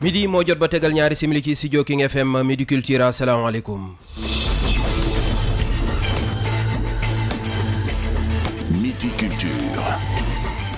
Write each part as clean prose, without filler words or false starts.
midi moo jot ba tegal ñaari simili ci studio King FM Midi Culture asalaamaaleykum. Midi Culture.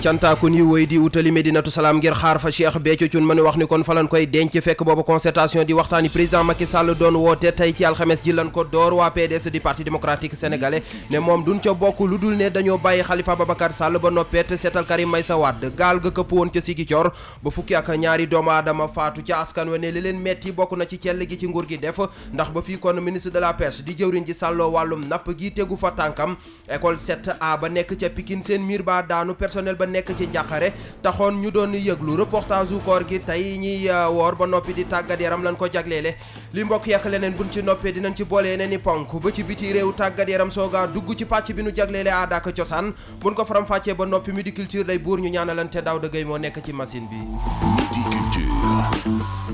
cantaakun yi woy di wutali Medinatu Salaam ngir xaar fa Cheikh Béthio Thioune ma nu wax ni kon fa lan koy denc fekk booba concertation di waxtaani président Macky Sall doon woote tey ci alxames ji lan ko door waa PDS di parti démocratique sénégalais ne moom duñ ca bokk lu dul ne dañoo bàyyi Khalifa Babacar Sall ba noppeet seetal Karim Meïssa Wade gaal ga këpp woon ca Ziguinchor ba fukki ak ñaari doomu aadama faatu ca askan wa ne li leen metti bokk na ci cell gi ci nguur gi def ndax ba fii kon ministre de la pêche di jëwriñ ji sàlloo wàllum napp gi tegu fa tànkam école 7A ba nekk ca Pikine seen miir ba daanu personnel ba nekk ci njàqare taxoon ñu doon yëglu reportage u koor gi tey ñiy woor ba noppi di tàggat yaram lan ko jagleele li mbokk yàq leneen buñ ci noppee dinañ ci boole yeneen i ponk ba ci biti réew tàggat yaram sooga dugg ci pàcc bi nu jagleele aada ak cosaan buñ ko faram fàccee ba noppi Midi Culture day buur ñu ñaanalante Daouda Gueye moo nekk ci machine bi. Midi Culture.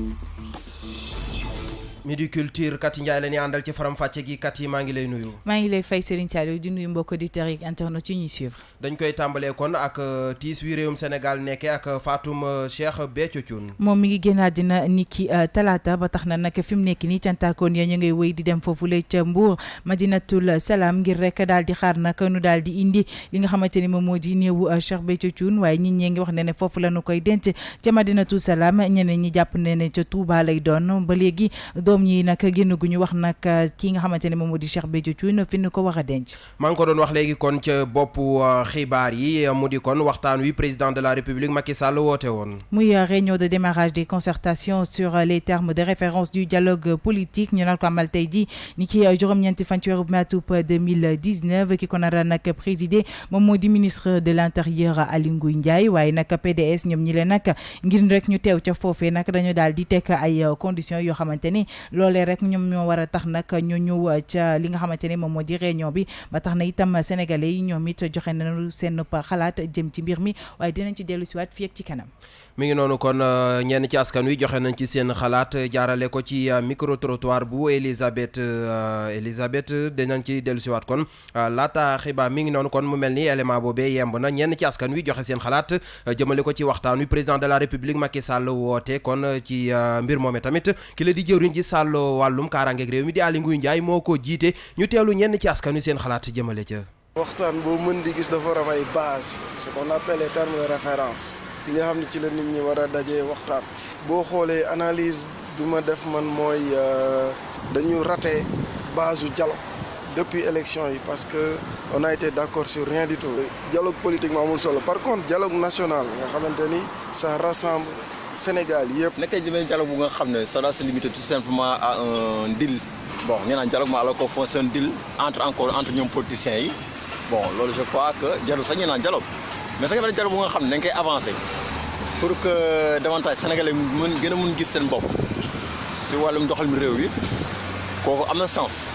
Midi Culture Kati Ndiaye la ñuy àndal ci faram fàcce gi Kati maa ngi lay nuyu. maa ngi lay fay Serigne Saliou di nuyu mbokk auditeurs yi internet yi ñuy suivre. dañ koy tàmbalee kon ak tiis wi réewum Sénégal nekkee ak Fatum Cheikh Béthio Thioune. moom mi ngi génn àddina ni ki talaata ba tax na nag fi mu nekk nii cantaakoon ya ñu ngay wéy di dem foofule ca Mbour Madinatul Salaam ngir rek daal di xaar nag nu daal di indi li nga xamante ni moom moo di néewu Cheikh Béthio Thioune waaye ñit ñee ngi wax ne foofu la nu koy denc ca Madinatul Salaam ñeneen ñi jàpp ne ca Touba lay doon ba léegi doom ñi nag génn gu ñu wax nag ki nga xamante ne moom moo di Cheikh Béthio Thioune fi nu ko wax a denc. maa ngi ko doon wax léegi kon ca boppu xibaar yi mu di kon waxtaan wi président de la République Macky Sall woote woon. muy réunion de démarrage des concertations sur les termes de référence du dialogue politique ñu naan ko amal tey jii ni ki juróom-ñeenti fan ci weeru maatub 2019 ki ko nar a nag présider moom moo di ministre de l'intérieur Aly Ngouille Ndiaye waaye nag PDS ñoom ñi leen nag ngir rek ñu teew ca foofee nag dañu daal di teg ay conditions yoo xamante ni loolee rek ñoom ñoo war a tax nag ñu ñëw ca li nga xamante ni moom moo di réunion bi ba tax na itam sénégalais yi ñoom it joxe nañu seen xalaat jëm ci mbir mi waaye dinañ ci dellu siwaat fii ak ci kanam. mi ngi noonu kon ñenn ci askan wi joxe nañ ci seen xalaat jaarale ko ci micro trottoir bu Elisabeth dinañ ci dellu siwaat kon laata xibaar mi ngi noonu kon mu mel ni élément boobee yemb na ñenn ci askan wi joxe seen xalaat jëmale ko ci waxtaan wi président de la République Macky Sall woote kon ci mbir moome tamit ki la di jëwriñ ji Sall wàllum kaaraangeeg réew mi di Aly Ngouille Ndiaye moo ko jiite ñu teelu ñenn ci askan wi seen xalaat jëmale ca. waxtaan boo mën di gis dafa war a am ay base ce qu'on appelle les termes de référence yi nga xam ne ci la nit ñi war a dajee waxtaan boo xoolee analyse bi ma def man mooy dañu raté base u dialogue depuis élection yi parce que on a été d'accord sur rien du tout dialogue politique ma amul solo par contre dialogue national nga xamante ni ça rassemble Sénégal yëpp. nekkee jëmee dialogue bu nga xam ne ça doit se limiter tout simplement à un deal bon ñu naan dialogue ma alors qu'au fond c'est un deal entre ñoom politiciens yi bon loolu je crois que jarul sax ñu naan dialogue mais sax nga dialogue bu nga xam ne dañ koy avancer pour que davantage sénégalais gën a mun gis seen bopp si wàllum doxalin réew bi kooku am na sens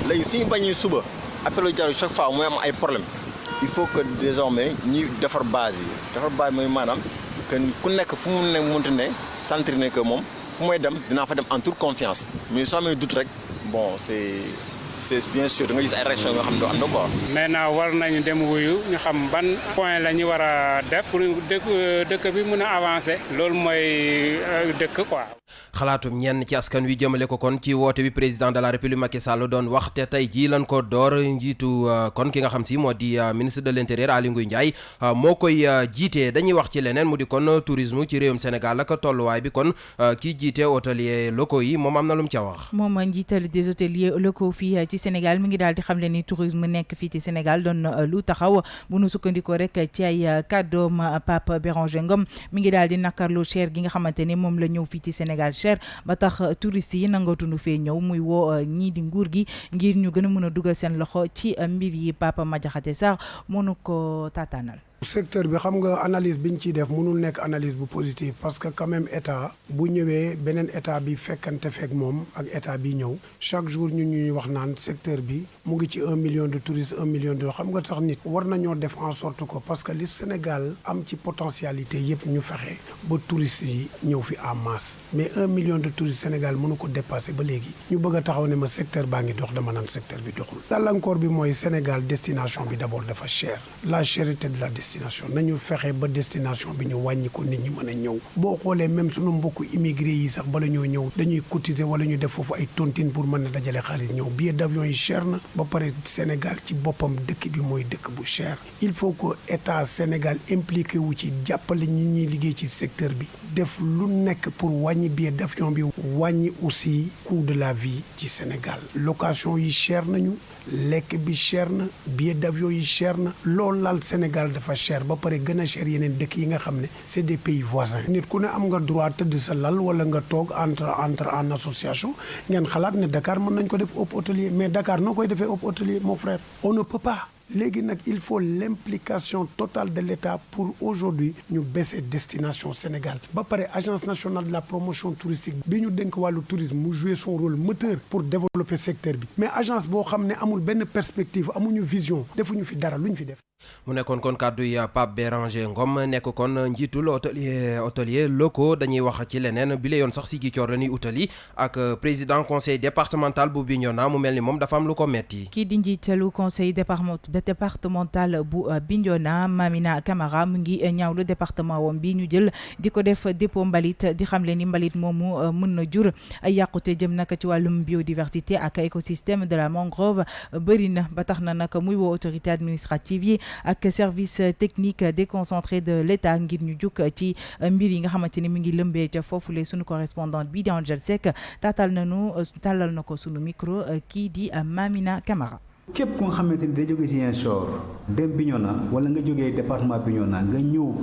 léegi suñu bañee suba appel au dialogue chaque fois mooy am ay problème il faut que désormais ñuy defar base mooy maanaam que ku nekk fu mu ne mënti ne sentir ne que moom fu may dem dinaa fa dem en toute confiance mais soo amee doute rek bon c'est bien sûr da nga gis ay réaction nga xam ne doo ànd quoi. maintenant war nañu dem wuyu ñu xam ban point la ñu war a def pour dëkk bi mën a avancer loolu mooy dëkk quoi. xalaatum ñenn ci askan wi jëmale ko kon ci woote bi président de la République Macky Sall doon wax te tey jii lan ko door njiitu kon ki nga xam si moo di ministre de l'intérieur Aly Ngouille Ndiaye moo koy jiite dañuy wax ci leneen mu di kon tourisme ci réewum Sénégal ak tolluwaay bi kon kii jiite hôteliers locaux yi moom am na lu mu ca wax. moom njiital des hôteliers locaux fii ci Sénégal mi ngi daal di xamle ni tourisme nekk fii ci Sénégal doon lu taxaw bu nu sukkandikoo rek ci ay kàddoom Pape Béranger Ngom mi ngi daal di nakarlu cher gi nga xamante ni moom la ñëw fii ci Sénégal cher ba tax touristes yi nangatuñu fee ñëw muy woo ñii di nguur gi ngir ñu gën a mën a dugal seen loxo ci mbir yi Papa Madiakhaté Sarr mënu ko taataanal. secteur bi xam nga analyse bi ñu ciy def mënul nekk analyse bu positive parce que quand même état bu ñëwee beneen état bi fekkante fekk moom ak état bi ñëw chaque jour ñuy wax naan secteur bi mu ngi ci 1 million de touristes 1 million de xam nga sax nit war nañoo def en sorte que parce que li Sénégal am ci potentialité yëpp ñu fexe ba touristes yi ñëw fi en masse mais 1 million de touristes Sénégal mënu ko dépasser ba léegi ñu bëgg a taxaw ne ma secteur baa ngi dox dama naan secteur bi doxul. gàllankoor bi mooy Sénégal destination bi d'abord dafa cher la cherté de la destination destination nañu fexe ba destination bi ñu wàññi ko nit ñi mën a ñëw boo xoolee même sunu mbokku immigré yi sax bala ñoo ñëw dañuy cotiser wala ñu def foofu ay tontine pour mën a dajale xaalis ñëw billet d'avion yi cher na ba pare Sénégal ci boppam dëkk bi mooy dëkk bu cher il faut que état Sénégal impliqué wu ci jàppale ñi ñuy liggéey ci secteur bi def lu nekk pour wàññi billet d'avion bi wàññi aussi coût de la vie ci Sénégal location yi cher nañu lekk bi cher na billet d'avion yi cher na loolu laal Sénégal dafa cher ba pare gën a cher yeneen dëkk yi nga xam ne c'est des pays voisins nit ku ne am nga droit tëdd sa lal wala nga toog entre en association ngeen xalaat ne Dakar mën nañ ko def hôp hôtelier mais Dakar noo koy defee hôp hôtelier mon frère on ne peut pas léegi nag il faut l'implication totale de l'État pour aujourd'hui ñu baisser destination Sénégal ba pare agence nationale de la promotion touristique bi ñu dénk wàllu tourisme mu jouer son rôle moteur pour développer secteur bi mais agence boo xam ne amul benn perspective amuñu vision defuñu fi dara lu ñu fi def. mu nekkoon kon kàddu yi Pape Béranger Ngom nekk kon njiitul hôtelier locaux dañuy wax ci leneen bi la yoon sax si Ziguinchor la ñuy utali ak président conseil départemental bu Bignona mu mel ni moom dafa am lu ko metti. kii di njiitalu conseil départemental bu Bignona Mamina Camara mu ngi ñaawlu département wam bi ñu jël di ko def dépôt mbalit di xamle ni mbalit moomu mën na jur ay yàqute jëm nag ci wàllum biodiversité ak écosystème de la mangrove bëri na ba tax na nag muy woo autorité administrative yi ak service technique déconcentré de l'État ngir ñu juk ci mbir yi nga xamante ni mi ngi lëmbee ca foofule sunu correspondante bi di Angel Seck tàllal na ko sunu micro kii di Mamina Camara. képp ku nga xamante ni day jógee Ziguinchor dem Bignona wala nga jógee département Bignona nga ñëw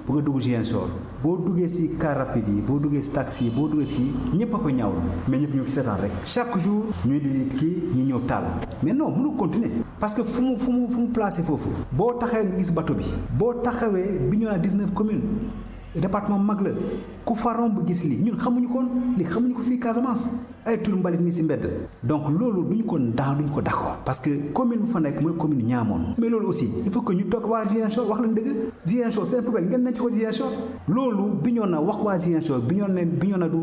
bëgg a dugg Ziguinchor boo duggee si car rapide yi boo duggee si taxi yi boo duggee si ñëpp a ko ñaawlu mais ñëpp ñu ngi seetaan rek chaque jour ñuy di kii ñu ñëw taal mais non mënu continuer parce que fu mu placé foofu boo taxawee nga gis bateau bi boo taxawee Bignona 19 communes département mag la ku fa romb gis li ñun xamuñu ko fii Casamance ay tur mbalit ni si mbedd donc loolu duñ ko d'accord parce que commune bu fa nekk mooy commune Niamone mais loolu aussi il faut que ñu toog waa Ziguinchor wax leen dëgg Ziguinchor seen poubelle ngeen nañ ci ko Ziguinchor loolu Bignona wax waa Ziguinchor Bignona du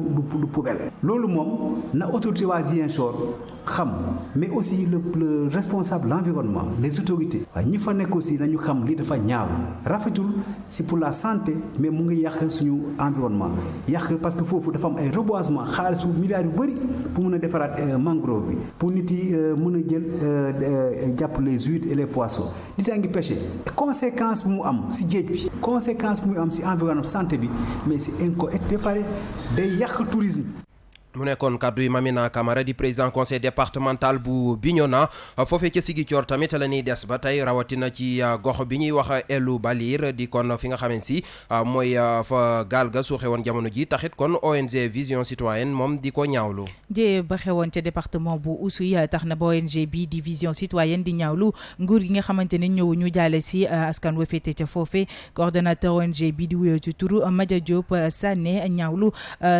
poubelle loolu moom na autorité waa Ziguinchor xam mais aussi le responsable l'environnement les autorités waaye ñi fa nekk aussi nañu xam li dafa ñaaw rafetul si pour la santé mais mu ngi yàq suñu environnement yàq parce que foofu dafa am ay reboisement xaalisu milliards yu bëri pour mun a defaraat mangrove bi pour nit yi mun a jël jàpp les huîtres et les poissons nit yaa ngi pêché conséquence bu mu am si géej bi conséquence bu mu am si environnement santé bi mais c'est préparé day yàq tourisme. mu nekkoon kàddu yi Mamina Camara di président conseil départemental bu Bignona foofee ca Ziguinchor tamit la ñuy des ba tey rawatina ci gox bi ñuy wax Elu Balir di kon fi nga xamante si mooy fa gaal ga su xewoon jamono ji taxit kon ONG Vision Citoyenne moom di ko ñaawlu. jee ba xewoon ca département bu Oussouye tax na ba ONG bi di Vision Citoyenne di ñaawlu nguur gi nga xamante ne ñëw ñu jaale si askan wa féete ca foofee coordonnateur ONG bi di wuyoo ci turu Madia Diop Sané ñaawlu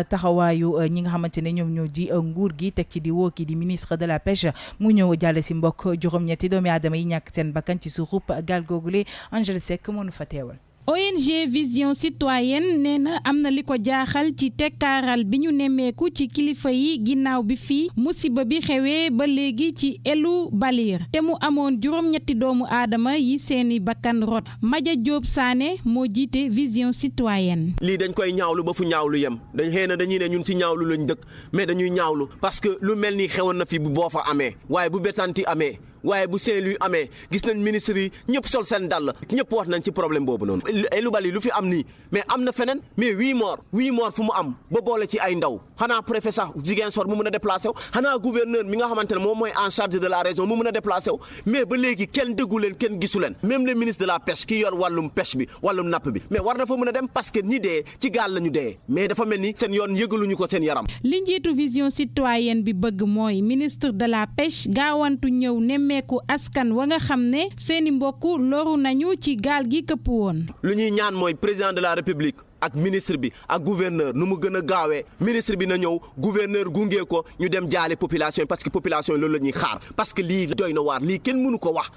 taxawaayu ñi nga xamante ñoom ñoo di nguur gi teg ci di woo kii di ministre de la pêche mu ñëw jàlle si mbokk juróom-ñetti doomi aadama yi ñàkk seen bakkan ci suuxub gaal googule Angel Seck moo nu fa teewal. ONG Vision Citoyenne nee na am na li ko jaaxal ci tekkaaral bi ñu nemmeeku ci kilifa yi ginnaaw bi fii musiba bi xewee ba léegi ci Elu Balir te mu amoon juróom-ñetti doomu aadama yi seeni bakkan rot Madia Diop Sané moo jiite Vision Citoyenne. lii dañ koy ñaawlu ba fu ñaawlu yem dañ xëy na dañuy ne ñun ci ñaawlu lañ dëkk mais dañuy ñaawlu parce que lu mel ni xewoon na fi bu boo fa amee waaye bu Bettenty amee. waaye bu Saint-Louis amee gis nañ ministre yi ñëpp sol seen dàll ñëpp wax nañ ci problème boobu noonu Elu Balir lu fi am nii mais am na feneen mais 8 morts fu mu am ba boole ci ay ndaw xanaa préfet sax Ziguinchor mu mën a déplacé wu xanaa gouverneur mi nga xamante ne moom mooy en charge de la région mu mën a déplacé wu mais ba léegi kenn déggu leen kenn gisu leen même le ministre de la pêche ki yor wàllum pêche bi wàllum napp bi mais war na fa mën a dem parce que ñi dee ci gaal la ñu dee mais dafa mel ni seen yoon yëgaluñu ko seen yaram. li njiitu Vision Citoyenne bi bëgg mooy ministre de la pêche gaawantu ñëw nemmeeku askan wa nga xam ne seeni mbokk loru nañu ci gaal gi këpp woon. lu ñuy ñaan mooy président de la république ak ministre bi ak gouverneur nu mu gën a gaawee ministre bi na ñëw gouverneur gunge ko ñu dem jaale population yi parce que population yi loolu la ñuy xaar parce que lii doy na waar lii kenn mënu ko wax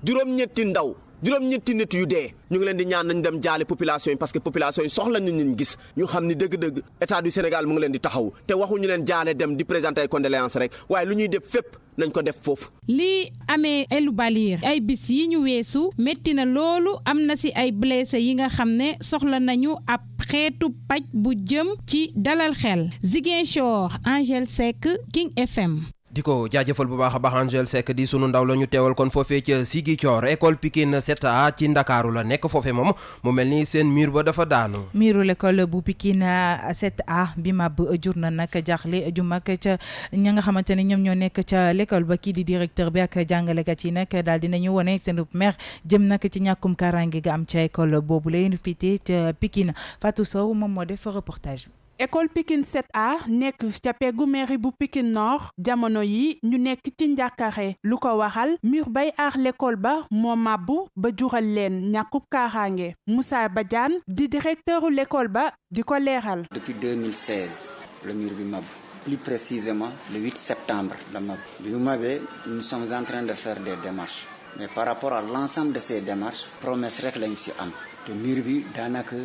juróom-ñetti ndaw juróom-ñetti nit yu dee ñu ngi leen di ñaan nañ dem jaale population yi parce que population yi soxla nañ leen gis ñu xam ni dëgg-dëgg état du Sénégal mu ngi leen di taxaw te waxuñu leen jaale dem di présenter ay condoléances rek waaye lu ñuy def fépp nañ ko def foofu. lii amee elu Balir ay bis yi ñu weesu métti na loolu am na ci ay blessé yi nga xam ne soxla nañu ab xeetu paj bu jëm ci dalal xel Ziguinchor Angel Seck King FM. di ko jaajëfal bu baax a baax Angel Seck di sunu ndaw la ñu teewal kon foofee ca Ziguinchor école Pikine 7A ci Ndakaaru la nekk foofee moom mu mel ni seen mur ba dafa daanu. miiru l'école bu Pikine 7A bi mab jur na nag jaaxle ju mag ca ña nga xamante ne ñoom ñoo nekk ca l'école ba kii di directeur bi ak jàngalekat yi nag daal dinañu wone seen mer jëm nag ci ñàkkum kaaraange ga am ca école boobu la invité ca Pikine Fatou Sow moom moo def reportage. école Pikine 7A nekk ca peggu mairie bu Pikine Nord jamono yi ñu nekk ci njàkkare lu ko waxal mur bay aar l'école ba moo màbbu ba jural leen ñàkkub kaaraange Moussa Badiane di directeuru l'école ba di ko leeral. Depuis 2016 le mur bi màbbu plus précisément le 8 septembre la màbbu bi mu màbbee nous sommes en train de faire des démarches mais par rapport à l'ensemble de ces démarches promesse rek lañ ci am te mur bi daanaka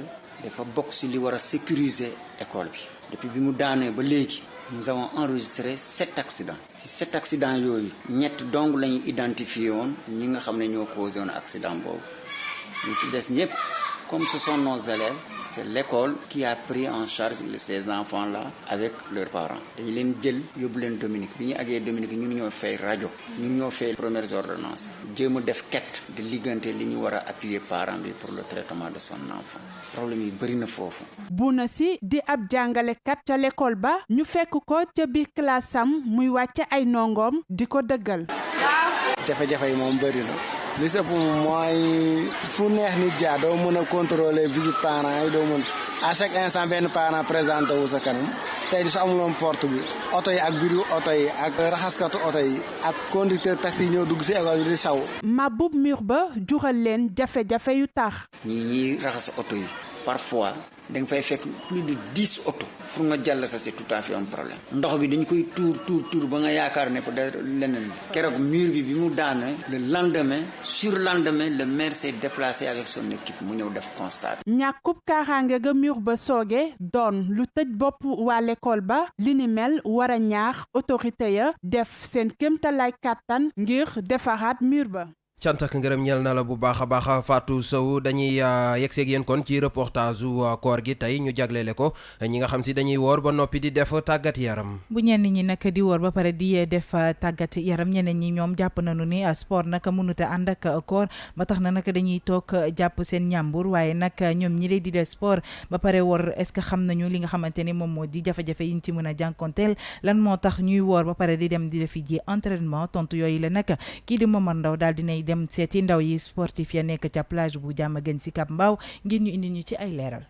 dafa bokk ci li war a sécuriser école bi depuis bi mu daanee ba léegi nous avons enregistré 7 accidents ci 7 accidents yooyu ñett dong la ñu identifié woon ñi nga xam ne ñoo causé woon accident boobu ñu ci des ñëpp comme ce sont nos élèves c'est l'école qui a pris en charge ces enfants-là avec leurs parents dañu leen jël yóbbu leen Dominique bi ñu àggee Dominique ñun ñoo fay rajo ñun ñoo fay premières ordonnances jéem a def quête de liggante li ñu war a appuyer parent bi pour le traitement de son enfant problème yi bëri na foofu. Bouna Sy di ab jàngalekat ca l'école ba ñu fekk ko ca biir classe am muy wàcce ay ndongoom di ko dëggal. jafe-jafe yi moom bëri na. li sëpp mooy fu neex nit jaar doo mën a contrôler visite parents yi doo mën à chaque instant benn parent présenté wu sa kanam tey di su amuloon porte bi oto yi ak biiru oto yi ak raxaskatu oto yi ak conducteur taxi yi ñëw dugg ci école bi di saw. mabub mur ba jural leen jafe-jafe yu tax. ñi raxas oto yi parfois da nga fay fekk plus de 10 oto pour nga jàll sa c'est tout à fait un problème ndox bi dañ koy tuur ba nga yaakaar ne peut-être leneen keroog mur bi mu daane le lendemain le maire s'est déplacé avec son équipe mu ñëw def constat. ñàkkub kaaraange ga mur ba sooge doon lu tëj bopp waa l'école ba li ni mel war a ñaax autorité ya def seen kéemtalaay kàttan ngir defaraat mur ba. cant ak ngërëm ñeel na la bu baax a baax Fatou Sow dañuy yegseeg yéen kon ci reportage u koor gi tey ñu jagleele ko ñi nga xam si dañuy woor ba noppi di def tàggat yaram. bu ñenn ñi nag di woor ba pare di def tàggat yaram ñeneen ñi ñoom jàpp nañu ni sport nag mënut a ànd ak koor ba tax na nag dañuy toog jàpp seen ñàmbur waaye nag ñoom ñi lay di def sport ba pare woor est-ce que xam nañu li nga xamante ni moom moo di jafe-jafe yi ñu ci mën a jànkonteel lan moo tax ñuy woor ba pare di dem di defi ji entraînement tontu yooyu la nag kii di Momar Ndaw daal dinay dem seeti ndaw yi sportif ya nekk ca plage bu Diamaguène Sicap Mbao ngir ñu indi ñu ci ay leeral.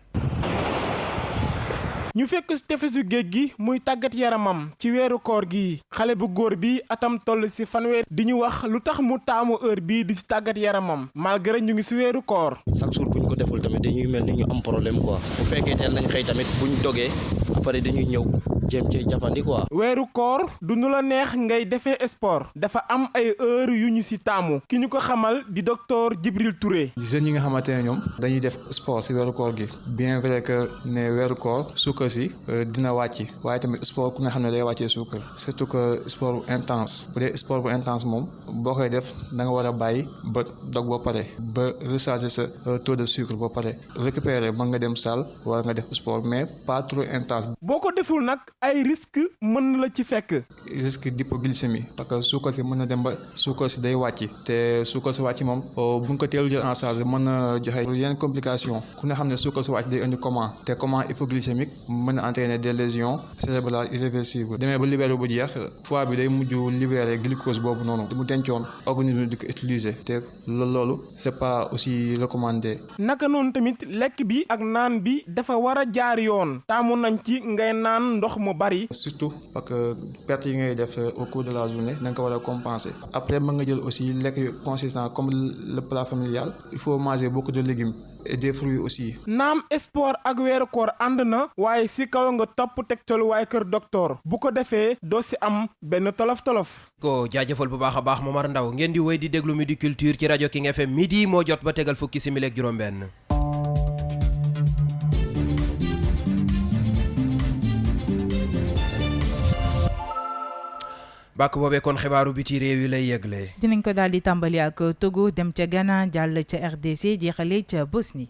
ñu fekk ci tefesu géej gi muy tàggat yaramam ci weeru koor gi xale bu góor bi atam toll ci fanweer di ñu wax lu tax mu taamu heure bii di ci tàggat yaramam malgré ñu ngi ci weeru koor. chaque jour bu ñu ko deful tamit dañuy mel ni ñu am problème quoi bu fekkee teel nañ xëy tamit bu ñu dogee après dañuy ñëw jéem cee jàppandi quoi. weeru koor du nu la neex ngay defee sport dafa am ay heure yu ñu ci taamu ki ñu ko xamal di docteur Djibril Touré. jeunes yi nga xamante ne ñoom dañuy def sport ci weeru koor gi bien vrai que ne weeru koor suukar si dina wàcc waaye tamit sport ku nga xam ne day wàccee suukar surtout que sport bu intense bu dee sport bu intense moom boo koy def da nga war a bàyyi ba dog ba pare ba recharger sa taux de sucre ba pare récupérer mën nga dem salle wala nga def sport mais pas trop intense. boo ko deful nag ay risque mën na la ci fekk. risque d'hypoglycémie parce que suukar si mën na dem ba suukar si day wàcc te suukar si wàcc moom bu nga ko teelu jël en charge mën na joxe yenn complication ku ne xam ne suukar si wàcc day indi coma te coma hypoglycémique mën na entraîner des lésions cérébrales irréversibles demee ba libéré bu jeex foie bi day mujj libérer glucose boobu noonu mu dencoon organisme di ko utiliser te loolu c'est pas aussi recommandé. naka noonu tamit lekk bi ak naan bi dafa war a jaar yoon taamu nañ ci ngay naan ndox mu mu bari. surtout parce que perte yi ngay def au cours de la journée da nga ko war a compenser après mën nga jël aussi lekk yu consistant comme le plat familial il faut manger beaucoup de légumes et des fruits aussi. naam sport ak weeru koor ànd na waaye si kaw nga topp tegtalu waaye kër docteur bu ko defee doo si am benn tolof-tolof. ko jaajëfal bu baax a baax Momar Ndaw ngeen di wéy di déglu Midi Culture ci rajo King FM midi moo jot ba tegal fukki simili ak juróom-benn. bàkk boobee kon xibaaru biti réew yi lay yëgle. dinañ ko daal di tàmbali ak Togo dem ca Ghana jàll ca RDC jeexale ca Bosnie.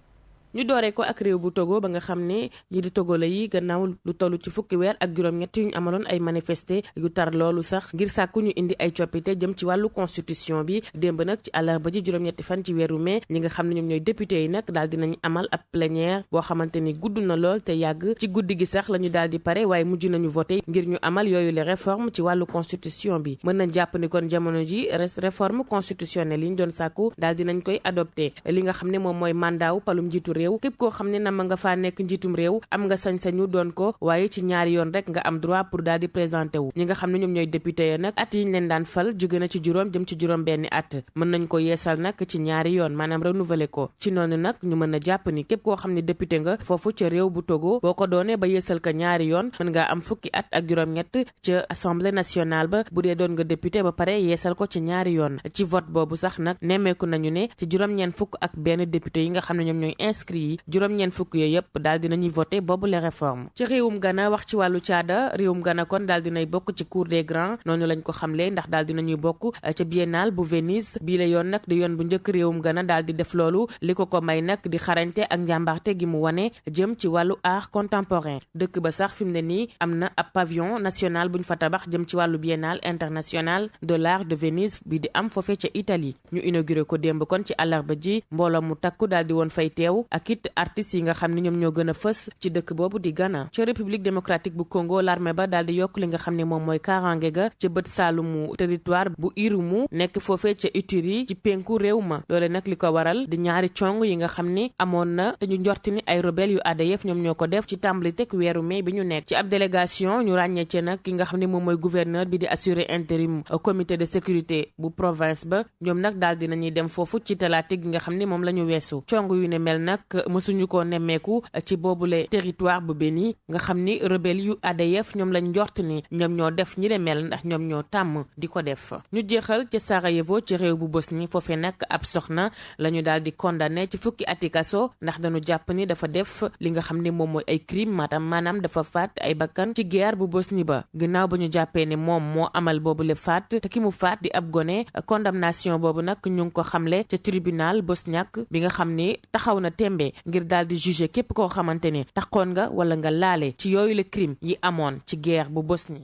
ñu dooree ko ak réew bu Togo ba nga xam ne ñi di Togo la yi gannaaw lu toll ci fukki weer ak juróom-ñett yu ñu amaloon ay manifester yu tar loolu sax ngir sàkku ñu indi ay coppite jëm ci wàllu constitution bi démb nag ci àllarba ji juróom-ñetti fan ci weeru mai ñi nga xam ne ñoom ñooy député yi nag daal dinañ amal ab plénière boo xamante ni gudd na lool te yàgg ci guddi gi sax la ñu daal di pare waaye mujj nañu voté ngir ñu amal yooyu les réformes ci wàllu constitution bi mën nañ jàpp ni kon jamono ji réforme constitutionnelle yi ñu doon sàkku daal dinañ koy adopté li nga xam ne moom mooy mandat wu palum njiitu réew képp koo xam ne nama nga faa nekk njiitum réew am nga sañ-sañu doon ko waaye ci ñaari yoon rek nga am droit pour daal di présenté wu ñi nga xam ne ñoom ñooy député ya nag at yi ñu leen daan fal jóge na ci juróom jëm ci juróom benni at mën nañ ko yeesal nag ci ñaari yoon maanaam renouveler ko ci noonu nag ñu mën a jàpp ni képp koo xam ne député nga foofu ca réew bu Togo boo ko doonee ba yeesal ko ñaari yoon mën ngaa am fukki at ak juróom-ñett ca assemblée nationale ba bu dee doon nga député ba pare yeesal ko ci ñaari yoon ci vote boobu sax nag nemmeeku nañu ne ci juróom-ñeent fukk ak benn député yi nga xam ne ñoom ñooy inscrit yi juróom-ñeent fukk yooyu yëpp daal dinañuy voté boobu les réformes ci réewum Ghana wax ci wàllu caada réewum Ghana kon daal dinay bokk ci cour des grands noonu lañ ko xamle ndax daal dinañuy bokk ca biennale bu Venise bii la yoon nag di yoon bu njëkk réewum Ghana daal di def loolu li ko may nag di xarañte ak njàmbaarte gi mu wane jëm ci wàllu art contemporain dëkk ba sax fi mu ne nii am na ab pavillon national buñ fa tabax jëm ci wàllu biennale international de l'art de Venise bi di am foofee ca Italie ñu inauguré ko démb kon ci àllarba ji mbooloo mu takku daal di woon fay teew ak it artistes yi nga xam ne ñoom ñoo gën a fës ci dëkk boobu di Ghana ca république démocratique bu Congo l'armée ba daal di yokk li nga xam ne moom mooy kaaraange ga ca bët saalumu territoire bu Irumu nekk foofee ca Ituri ci penku réew ma loole nag li ko waral di ñaari cong yi nga xam ni amoon na te ñu njorti ni ay rebelle yu ADF ñoom ñoo ko def ci tàmbali teg weeru mai bi ñu nekk ci ab délégation ñu ràññee ci nag ki nga xam ne moom mooy gouverneur bi di assurer intérim comité de sécurité bu province ba ñoom nag daal dinañuy dem foofu ci talaate gi nga xam ne moom la ñu weesu cong yu ne mel nag mësuñu ko nemmeeku ci boobule territoire bu Beni nga xam ni rebelle yu ADF ñoom lañ njort ni ñoom ñoo def ñi de mel ndax ñoom ñoo tàmm di ko def ñu jeexal ca Sarajevo ci réew bu Bosnie foofee nag ab soxna la ñu daal di condamné ci fukki ati kaso ndax dañu jàpp ni dafa def li nga xam ne moom mooy ay crime maanaam dafa faat ay bakkan ci guerre bu Bosnie ba ginnaaw ba ñu jàppee ne moom moo amal boobule faat te ki mu faat di ab gone condamnation boobu nag ñu ngi ko xamle ca tribunal bosniaque bi nga xam ni taxaw na tembe ngir daal di juger képp koo xamante ne taxoon nga wala nga laale ci yooyu le crime yi amoon ci guerre bu Bosnie.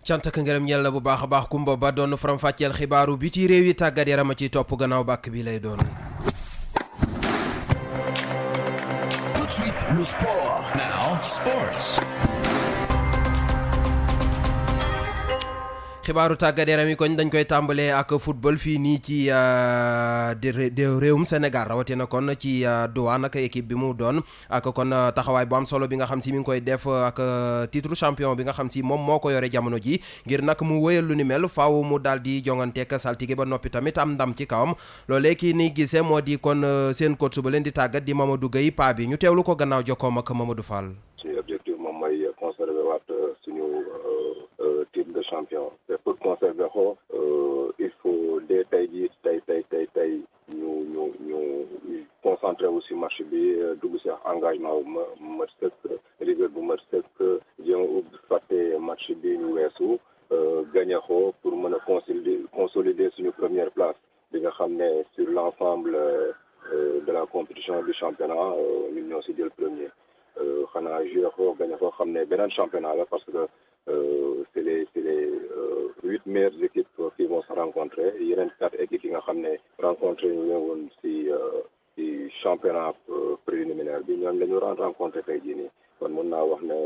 cant ak ngërëm ñeel na bu baax a baax Kumba Ba doon faram fàcceel xibaaru bi ci réew yi tàggat yaram a ci topp gannaaw bàkk bi lay doon. Tout de suite le sport. Now sports. xibaaru tàggat yaram yi koñ dañ koy tàmbalee ak football fii nii ci réewum Sénégal rawatina kon ci Douane ak équipe bi mu doon ak kon taxawaay bu am solo bi nga xam si mi ngi koy def ak titre champion bi nga xam si moom moo ko yore jamono ji ngir nag mu wëyal lu ni mel faaw mu daal di jonganteek saltige ba noppi tamit am ndam ci kawam loolee kii ni gisee moo di kon seen coach ba leen di tàggat di Mamadou Gueye pa bi ñu teewlu ko gannaaw jokkoom ak Mamadou Fall. suñu objectif moom mooy conserver waat suñu titre de champion te pour conserver ko il faut dès tey jii tey ñu concentré wu si match bi dugg si engagement bu mat sëkk rigueur bu mat sëkk jéem a fàtte match bi ñu weesu gagné ko pour mën a consolider suñu première place bi nga xam ne sur l'ensemble de la compétition du championnat ñun ñoo si jël premier xanaa joué ko gagné ko xam ne beneen championnat la parce que c'est les 8 meilleures équipes qui vont se rencontrer yeneen 4 équipes yi nga xam ne rencontré ñu woon si championnat préliminaire bi ñoom la ñu rencontré tey jii nii kon mën naa wax ne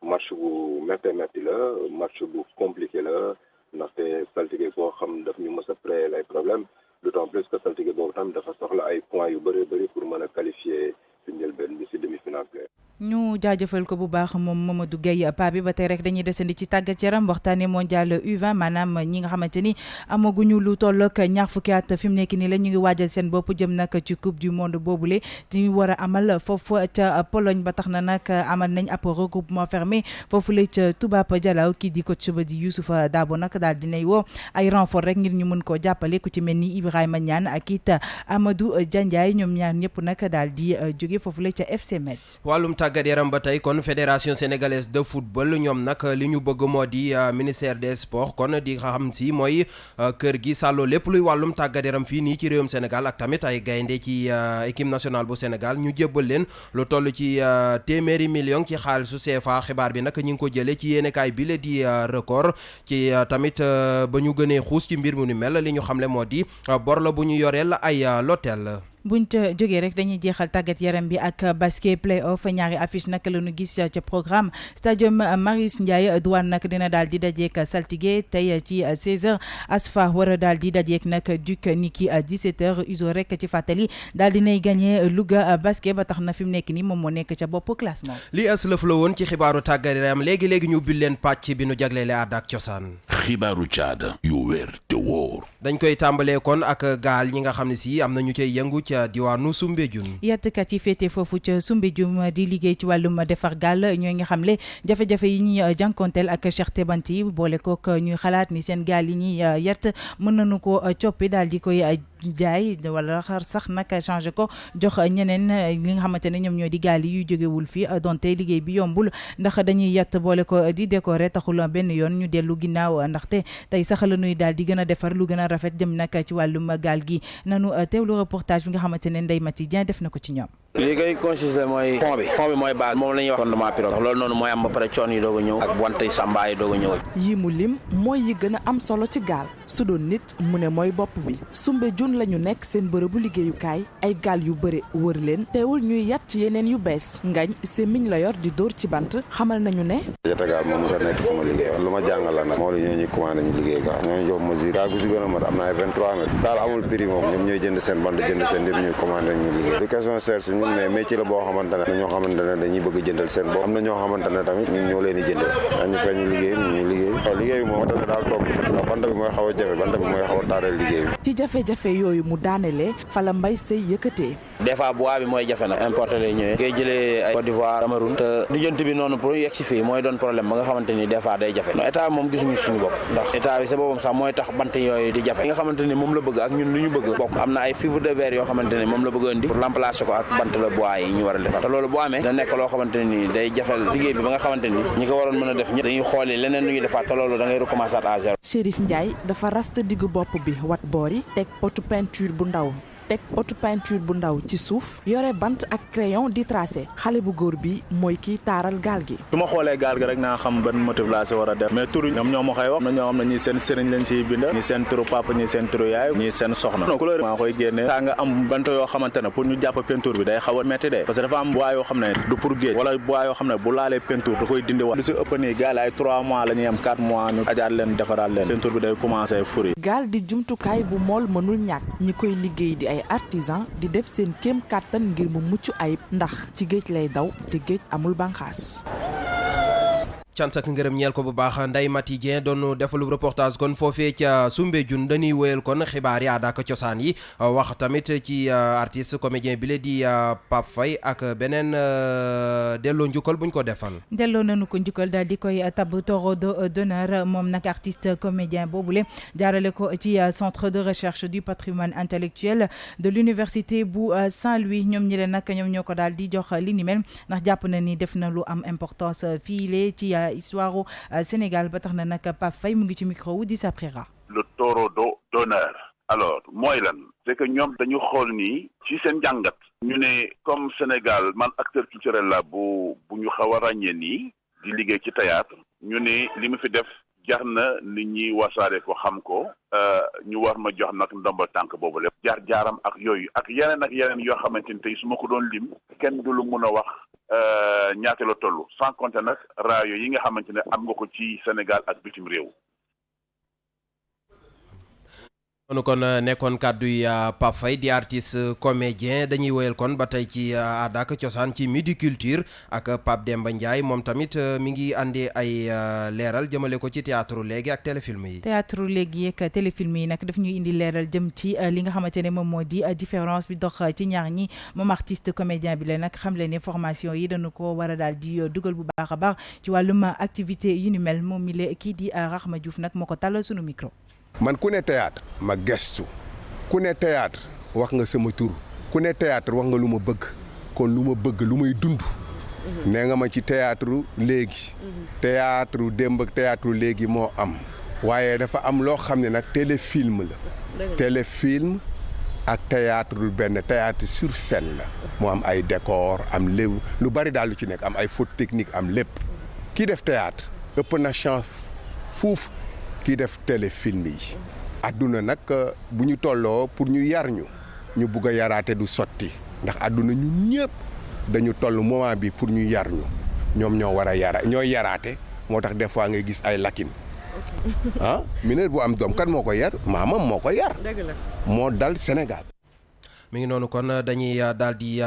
match bu métti la match bu compliqué la ndaxte saltige boo xam daf ñu mës a créer ay problème d'autant plus que saltige boobu tam dafa soxla ay points yu bëri pour mën a qualifier si njëlbeen bi si demi-finale bi. ñu jaajëfal ko bu baax moom Mamadou Gueye pa bi ba tey rek dañuy desandi ci tàggat yaram waxtaane mondial U20 maanaam ñi nga xamante ni amaguñu lu tollook ñaar fukki at fi mu nekk nii la ñu ngi waajal seen bopp jëm nag ci coupe du monde boobule di war a amal foofu ca Pologne ba tax na nag amal nañ ab regroupement fermé foofu la ca Toubab Dialaw kii di coach ba di Youssoupha Dabo nag daal dinay woo ay renfort rek ngir ñu mën koo jàppale ku ci mel ni Ibrahima Niane ak it Amadou Diandiaye ñoom ñaar ñëpp nag daal di jóge foofu la ca FC Metz. wàllum tàggat yaram ba tey kon fédération sénégalaise de football ñoom nag li ñu bëgg moo di ministère des sports kon di xam si mooy kër gi sàlloo lépp luy wàllum tàggat yaram fii nii ci réewum Sénégal ak tamit ay gaynde ci équipe nationale bu Sénégal ñu jébbal leen lu toll ci téeméeri million ci xaalisu CFA xibaar bi nag ñu ngi ko jëlee ci yéenekaay bi la di record ci tamit ba ñu gënee xuus ci mbir mu ni mel li ñu xamle moo di bor la bu ñu yoreel ay l'hôtel. buñ ca jógee rek dañuy jeexal tàggat yaram bi ak basket play-off ñaari affiche nag la ñu gis ca programme stadium Marius Ndiaye Douane nag dina daal di dajeek Saltigué tey ci 16h Asfa war a daal di dajeek nag Duc niki 17h uso rek ci fàttali daal di nay gagné Louga basket ba tax na fi mu nekk nii moom moo nekk ca bopp classement. li aslëf la woon ci xibaaru tàggat yaram léegi ñu ubbil leen pàcc bi nu jagleele aada ak cosaan. xibaaru caada yu wér te wóor. dañ koy tàmbalee kon ak gaal ñi nga xam ne si am na ñu cay yëngu ca diwaanu Soumbédioune. yattkat yi féete foofu ca Soumbédioune di liggéey ci wàllum defar gaal ñoo ngi xamle jafe-jafe yi ñuy jànkonteel ak cherté bant yi boole kook ñuy xalaat ni seen gaal yi ñuy yett mën nañu ko coppi daal di koy jaay wala xar sax nag changé ko jox ñeneen li nga xamante ne ñoom ñoo di gaal yi yu jógewul fii donte liggéey bi yombul ndax dañuy yett boole ko di décorer taxul benn yoon ñu dellu ginnaaw ndaxte tey sax la nuy daal di gën a defar lu gën a rafet jëm nag ci wàllum gaal gi nanu teewlu reportage bi nga xamante ne Ndeye Mati Dieng def na ko ci ñoom. li koy consisté mooy pont bi mooy base moom la ñuy wax fondement pirogue loolu noonu mooy am ba pare coon yi doog a ñëw ak wante samba yi doog a ñëw. yi mu lim mooy yi gën a am solo ci gaal su doon nit mu ne mooy bopp bi Soumbédioune la ñu nekk seen bërëbu liggéeyukaay ay gaal yu bëre wër leen teewul ñuy yat yeneen yu bees ngañ sémmiñ la yor di dóor ci bant xamal nañu ne yata gaal moom mos a nekk sama liggéey lu ma jàngal la nag moo la ñoo ñu commandé ñu liggéey gaal ñooñu jox mesure gaal gu si gën a mat am na ay 23 mètres daal amul prix moom ñoom ñooy jënd seen bant jënd seen lépp ñuy commandé ñu liggéey du question cherche ñun mais métier la boo xamante ne ñoo xamante ne dañuy bëgg jëndal seen bopp am na ñoo xamante ne tamit ñun ñoo leen di jëndal dañu fay ñu liggéey ñu liggéey waaw liggéey bi moom moo tax ne daal toog ndax bant bi mooy xaw a jafe bant bi mooy xaw a taareel liggéey bi ci jafe-jafe yooyu mu daanelee fa la mbay sëy yëkkatee des fois bois bi mooy jafe nag importé lay ñëwee ngay jëlee ay Côte d'Ivoire Cameroun te lijjanti bi noonu pour yegg si fii mooy doon problème ba nga xamante ni des fois day jafe non état bi moom gisuñu suñu bopp ndax état bi sa boppam sax mooy tax bant yooyu di jafe nga xamante ni moom la bëgg ak ñun lu ñu bëgg bokk am na ay fibre de verre yoo xamante ni moom la bëgg indi pour remplacer ko ak bant la bois yi ñu war a defar te loolu bu amee da nekk loo xamante ni day jafel liggéey bi ba nga xamante ni ñi ko waroon mën a def ñëpp dañuy xooli leneen lu ñuy defaat te loolu da ngay recommencer à zéro. Chérif Ndiaye dafa rast diggu bopp bi wat boor yi teg potu peinture bu ndaw ci suuf yore bant ak crayon di tracé xale bu góor bi mooy kiy taaral gaal gi su ma xoolee gaal gi rek naa xam ban motif laa si war a def mais turu ñoom ñoo ma koy wax na ñoo xam ne ñi seen sëriñ lañ siy bind ñi seen turu papa ñi seen turu yaay ñi seen soxna non couleur maa koy génnee saa nga am bant yoo xamante ne pour ñu jàpp peinture bi day xaw a metti de parce que dafa am bois yoo xam ne du pour géej wala bois yoo xam ne bu laalee peinture da koy dindi wax lu si ëpp nii gaal ay 3 mois la ñuy am 4 mois ñu ajaat leen defaraat leen peinture bi day commencé furi gaal di jumtukaay bu mool mënul ñàkk ñi koy liggéey di ay artisan di def seen kéem kàttan ngir mu mucc ayib ndax ci géej lay daw te géej amul banqaas cant ak ngërëm ñeel ko bu baax Ndeye Mati Dieng doon defalu reportage kon foofee ca Soumbédioune dañuy wéyal kon xibaar yi aada ak cosaan yi wax tamit ci artiste comédien bi la di Pape Faye ak beneen delloo njukkal buñ ko defal delloo nañu ko njukkal daal di koy tab taureau d'honneur moom nag artiste comédien boobule jaarale ko ci centre de recherche du patrimoine intellectuel de l'université bu Saint-Louis ñoom ñi leen nag ñoom ñoo ko daal di jox li ni mel ndax jàpp na ni def na lu am importance fii ci histoire Sénégal ba tax na nag Pape Faye mu ngi ci micro wu di Saprera. Le taureau d'honneur alors mooy lan c'est que ñoom dañu xool nii ci seen jàngat ñu ne comme Sénégal man acteur culturel la bu ñu xaw a ràññee nii di liggéey ci théâtre ñu ne li mu fi def jar na nit ñi wasaare ko xam ko ñu war ma jox nag ndomba tànk boobu lépp jaar-jaaram ak yooyu ak yeneen yoo xamante ni tey su ma ko doon lim kenn du lu mun a wax ñaata la toll sans compter nag rajo yi nga xamante ne am nga ko ci Sénégal ak bitim réew kon nekkoon kàddu yi Pape Faye di artiste comédien dañuy woyal kon ba tey ci aada ak cosaan ci Midi Culture ak Pape Demba Ndiaye moom tamit mi ngi andi ay leeral jëmale ko ci théâtre léegi ak téléfilm yi. théâtre léegi ak téléfilm yi nag daf ñuy indi leeral jëm ci li nga xamante ne moom moo di différence bi dox ci ñaar ñi moom artiste comédien bi la nag xam le ne formation yi dañu ko war a daal di dugal bu baax a baax ci wàllum activité yu ni mel moom mi la kii di Rahma Diouf nag moo ko tàllal sunu micro. man ku ne théâtre ma gestu ku ne théâtre wax nga sama tur ku ne théâtre wax nga lu ma bëgg kon lu ma bëgg lu may dund nee nga ma ci théâtre léegi théâtre démb ak théâtre léegi moo am waaye dafa am loo xam ne nag téléfilm la téléfilm ak théâtre benn théâtre sur scène la moo am ay décor am léew lu bari daal lu ci nekk am ay faute technique am lépp kii def théâtre ëpp na chance fuuf kii def téléfilm yi adduna nag bu ñu tolloo pour ñu yar ñu bugg a yaraate du sotti ndax adduna ñun ñëpp dañu toll moment bi pour ñu yar ñoom ñoo war a ñooy yaraate moo tax des fois ngay gis ay lakin mineur bu am doom kan moo ko yar maamam moo ko yar moo dal Sénégal. mi ngi noonu kon dañuy daal di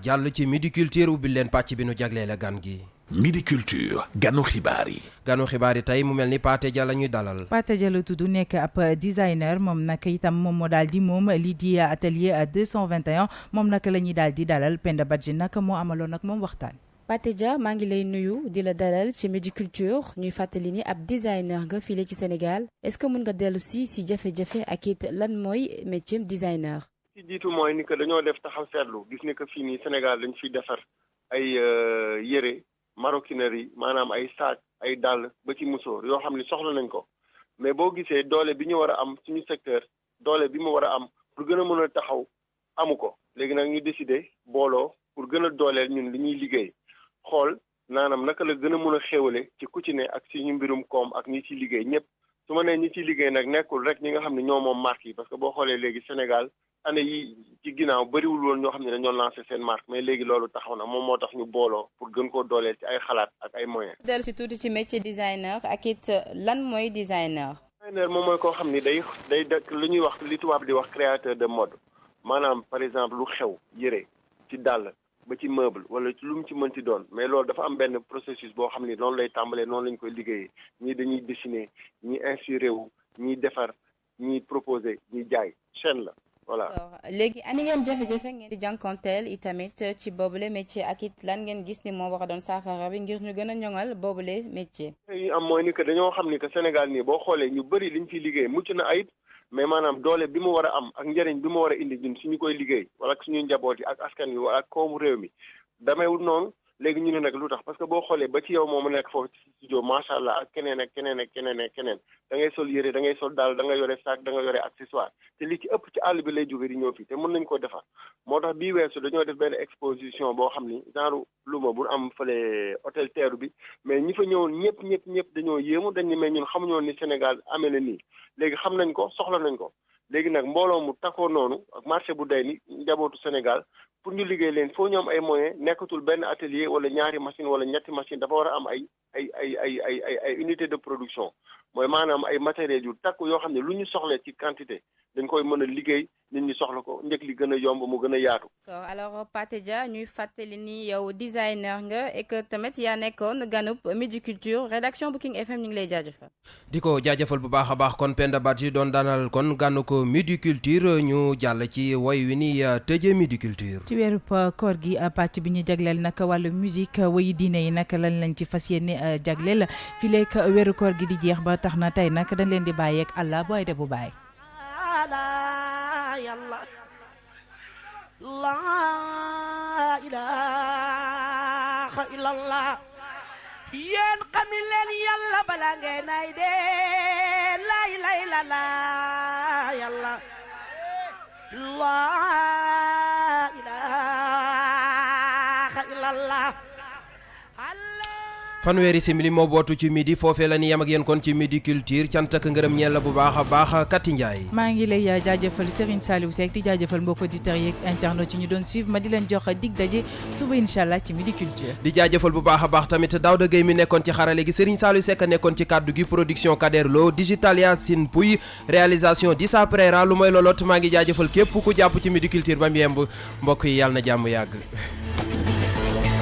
jàll ci Midi Culture ubbil leen pàcc bi nu jaglee la gan gi. Midi Culture ganu xibaar yi. ganu xibaar yi tey mu mel ni Pathé Dia la ñuy dalal. Pathé Dia la tudd nekk ab designer moom nag itam moom moo daal di moom lii di atelier 221 moom nag la ñuy daal di dalal Penda Badji nag moo amaloon nag moom waxtaan. Pathé Dia maa ngi lay nuyu di la dalal ci Midi Culture ñuy fàttali ni ab designer nga fii ci Sénégal est-ce que mën nga dellu si jafe-jafe ak it lan mooy métier designer. ci jiitu mooy ni que dañoo def taxaw seetlu gis ni que fii nii Sénégal dañ fiy defar ay yére. maroquinerie maanaam ay sac ay dàll ba ci musóor yoo xam ne soxla nañ ko mais boo gisee doole bi ñu war a am suñu secteur doole bi mu war a am pour gën a mën a taxaw amu ko léegi nag ñu décider booloo pour gën a dooleel ñun li ñuy liggéey xool naanam naka la gën a mën a xéwale ci ku ci ne ak suñu mbirum koom ak ñi ciy liggéey ñëpp su ma nee ñi ciy liggéey nag nekkul rek ñi nga xam ne ñoo moom marque yi parce que boo xoolee léegi Sénégal année yi ci ginnaaw bëriwul woon ñoo xam ne dañoo lancé seen marque mais léegi loolu taxaw na moom moo tax ñu booloo pour gën koo dooleel ci ay xalaat ak ay moyens. dellu si tuuti ci métier designer ak it lan mooy designer. designer moom mooy koo xam ni day lu ñuy wax li tubaab di wax créateur de mode maanaam par exemple lu xew yëre ci dàll ba ci meuble wala ci lu mu ci mën ci doon mais loolu dafa am benn processus boo xam ni noonu lay tàmbalee noonu lañ koy liggéeyee ñii dañuy dessiner ñii inspiré wu ñii defar ñii proposé ñii jaay chaîne la. voilà léegi ani ngeen jafe-jafe ngeen di jànkonteel itamit ci boobule métier ak it lan ngeen gis ni moo war a doon saafara bi ngir ñu gën a ñoŋal boobule métier. yi am mooy ni que dañoo xam ni que Sénégal nii boo xoolee ñu bëri liñ ciy liggéey mucc na ayib mais maanaam doole bi mu war a am ak njëriñ bi mu war a indi ñun suñu koy liggéey wala ak suñuy njaboot yi ak askan wi wala ak koomu réew mi dameewul noonu léegi ñu ne nag lu tax parce que boo xoolee ba ci yow moomu nekk foofu ci studio macha allah ak keneen ak keneen ak keneen ak keneen da ngay sol yére da ngay sol daal da nga yore sac da nga yore accessoire te li ci ëpp ci àll bi lay jóge di ñëw fii te mën nañ ko defar moo tax bii weesu dañoo def benn exposition boo xam ni genre luma bu am fële hôtel Teeru bi mais ñi fa ñëwoon ñëpp dañoo yéemu dañ ni mais ñun xamuñoon ni Sénégal amee na nii léegi xam nañ ko soxla nañ ko léegi nag mbooloo mu takkoo noonu ak marché bu day ni njabootu Sénégal pour ñu liggéey leen foo ñu am ay moyens nekkatul benn atelier wala ñaari machine wala ñetti machine dafa war a am ay unité de production mooy maanaam ay matériels yu takku yoo xam ne lu ñu soxla ci quantité dañ koy mën a liggéey nit ñi soxla ko njëkk li gën a yomb mu gën a yaatu. d'accord alors Pathé Dia ñuy fàttali ni yow designer nga et que tamit yaa nekkoon ganub Midi Culture rédaction bu King FM ñu ngi lay jaajëfal. di ko jaajëfal bu baax a baax kon Penda Badji doon daanal kon gànnu ko Midi Culture ñu jàll ci woy wi ni tëjee Midi Culture. ci weeru koor gi pàcc bi ñu jagleel nag wàllu musique woyi diine yi nag lan lañ ci fas yéene jagleel fii léegi weeru koor gi di jeex ba tax na tey nag dañ leen di bàyyi ak Allah booy de bu bàyyi. laa ilaaha illallah yéen xami leen yàlla bala ngeen ay dee laa ilaaha illallah yàlla laa ilaaha illallah fanweeri simili moo bootu ci midi foofee la ni yem ak yéen kon ci midi culture cant ak ngërëm ñeel la bu baax a baax Kati Ndiaye. maa ngi lay jaajëfal Serigne Saliou Seck di jaajëfal mbokk auditeurs yeeg internautes yi ñu doon suivre ma di leen jox dig daje suba incha allah ci midi culture. di jaajëfal bu baax a baax tamit Daouda Gueye mi nekkoon ci xarale gi Serigne Saliou Seck nekkoon ci kaddu gi production Kader Lo digital Yacine Pouy réalisation Dissa Prera lu mooy looloot maa ngi jaajëfal képp ku jàpp ci midi culture ba mu yemb mbokk yi yàlla na jàmm yàgg.